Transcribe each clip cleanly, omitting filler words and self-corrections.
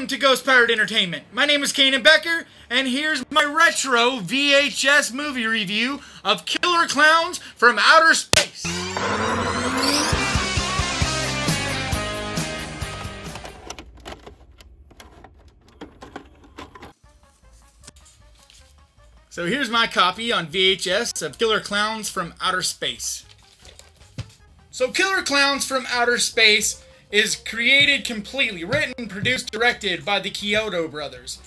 Welcome to Ghost Pirate Entertainment. My name is Kainan Becker, and here's my retro VHS movie review of Killer Klowns from Outer Space. So here's my copy on VHS of Killer Klowns from Outer Space. So Killer Klowns from Outer Space is created completely, written, produced, directed by the Kyoto brothers.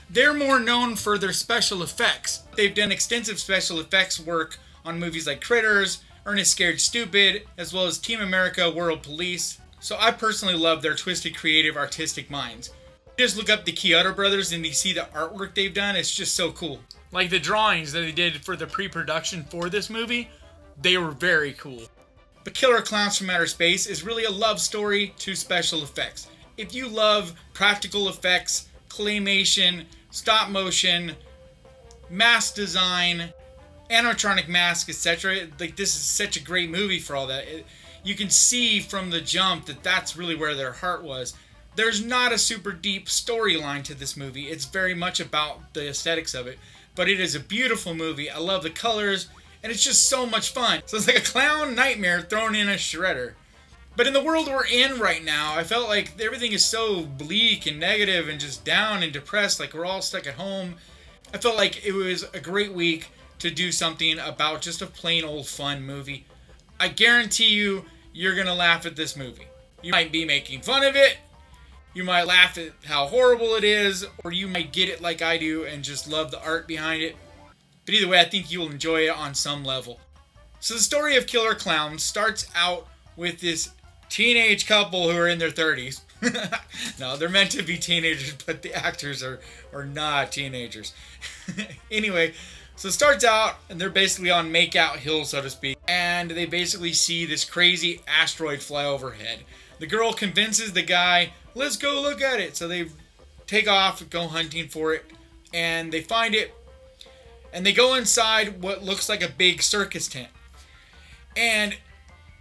They're more known for their special effects. They've done extensive special effects work on movies like Critters, Ernest Scared Stupid, as well as Team America, World Police. So I personally love their twisted, creative, artistic minds. Just look up the Kyoto brothers and you see the artwork they've done. It's just so cool. Like the drawings that they did for the pre-production for this movie, they were very cool. But Killer Klowns from Outer Space is really a love story to special effects. If you love practical effects, claymation, stop motion, mask design, animatronic masks, etc., like this is such a great movie for all that. You can see from the jump that that's really where their heart was. There's not a super deep storyline to this movie. It's very much about the aesthetics of it. But it is a beautiful movie. I love the colors. And it's just so much fun. So it's like a clown nightmare thrown in a shredder. But in the world we're in right now, I felt like everything is so bleak and negative and just down and depressed. Like we're all stuck at home. I felt like it was a great week to do something about just a plain old fun movie. I guarantee you, you're going to laugh at this movie. You might be making fun of it. You might laugh at how horrible it is. Or you might get it like I do and just love the art behind it. But either way, I think you will enjoy it on some level. So the story of Killer Klowns starts out with this teenage couple who are in their 30s. No, they're meant to be teenagers, but the actors are not teenagers. Anyway, so it starts out, and they're basically on Makeout Hill, so to speak. And they basically see this crazy asteroid fly overhead. The girl convinces the guy, let's go look at it. So they take off, go hunting for it, and they find it. And they go inside what looks like a big circus tent. And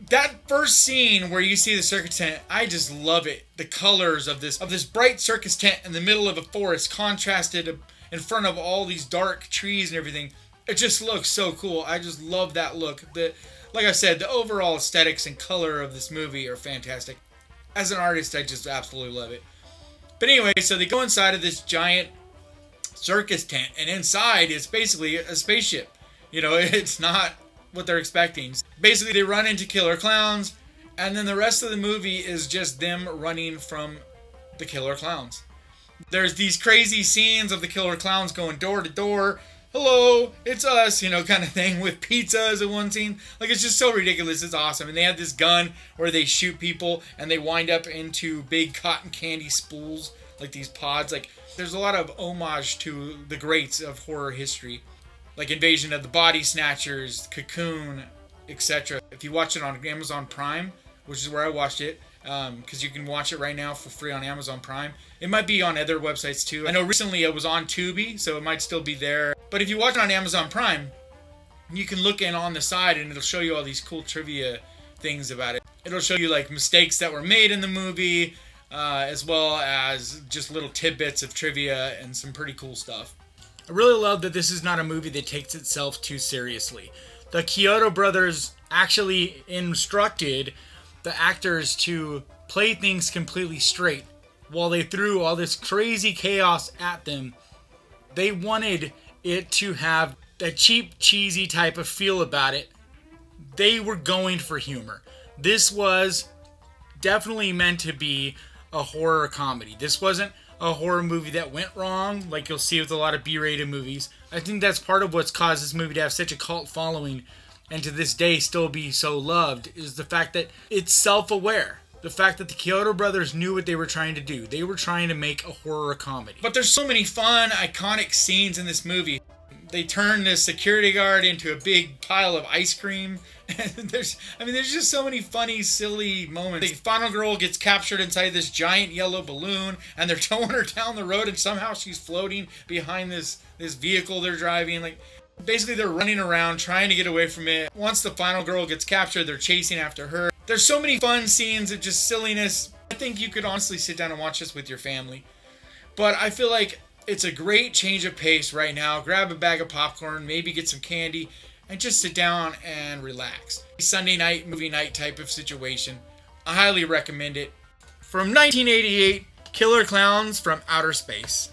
that first scene where you see the circus tent, I just love it. The colors of this bright circus tent in the middle of a forest contrasted in front of all these dark trees and everything. It just looks so cool. I just love that look. Like I said, the overall aesthetics and color of this movie are fantastic. As an artist, I just absolutely love it. But anyway, so they go inside of this giant circus tent, and inside is basically a spaceship. You know, it's not what they're expecting. Basically, they run into Killer Klowns, and then the rest of the movie is just them running from the Killer Klowns. There's these crazy scenes of the Killer Klowns going door to door. Hello, it's us, you know, kind of thing, with pizzas in one scene. Like, it's just so ridiculous. It's awesome. And they have this gun where they shoot people, and they wind up into big cotton candy spools, like these pods. Like, there's a lot of homage to the greats of horror history, like Invasion of the Body Snatchers, Cocoon, etc. If you watch it on Amazon Prime, which is where I watched it, because you can watch it right now for free on Amazon Prime. It might be on other websites too. I know recently it was on TUBI, so it might still be there. But if you watch it on Amazon Prime, you can look in on the side and it'll show you all these cool trivia things about it. It'll show you like mistakes that were made in the movie, as well as just little tidbits of trivia and some pretty cool stuff. I really love that this is not a movie that takes itself too seriously. The Kyoto brothers actually instructed the actors to play things completely straight. While they threw all this crazy chaos at them, they wanted it to have a cheap, cheesy type of feel about it. They were going for humor. This was definitely meant to be a horror comedy. This wasn't a horror movie that went wrong, like you'll see with a lot of B-rated movies. I think that's part of what's caused this movie to have such a cult following and to this day still be so loved, is the fact that it's self-aware. The fact that the Kyoto brothers knew what they were trying to do. They were trying to make a horror comedy. But there's so many fun, iconic scenes in this movie. They turn the security guard into a big pile of ice cream. there's just so many funny, silly moments. The final girl gets captured inside this giant yellow balloon, and they're towing her down the road, and somehow she's floating behind this vehicle they're driving. Like, basically, they're running around trying to get away from it. Once the final girl gets captured, they're chasing after her. There's so many fun scenes of just silliness. I think you could honestly sit down and watch this with your family. But I feel like it's a great change of pace right now. Grab a bag of popcorn, maybe get some candy, and just sit down and relax. Sunday night, movie night type of situation. I highly recommend it. From 1988, Killer Klowns from Outer Space.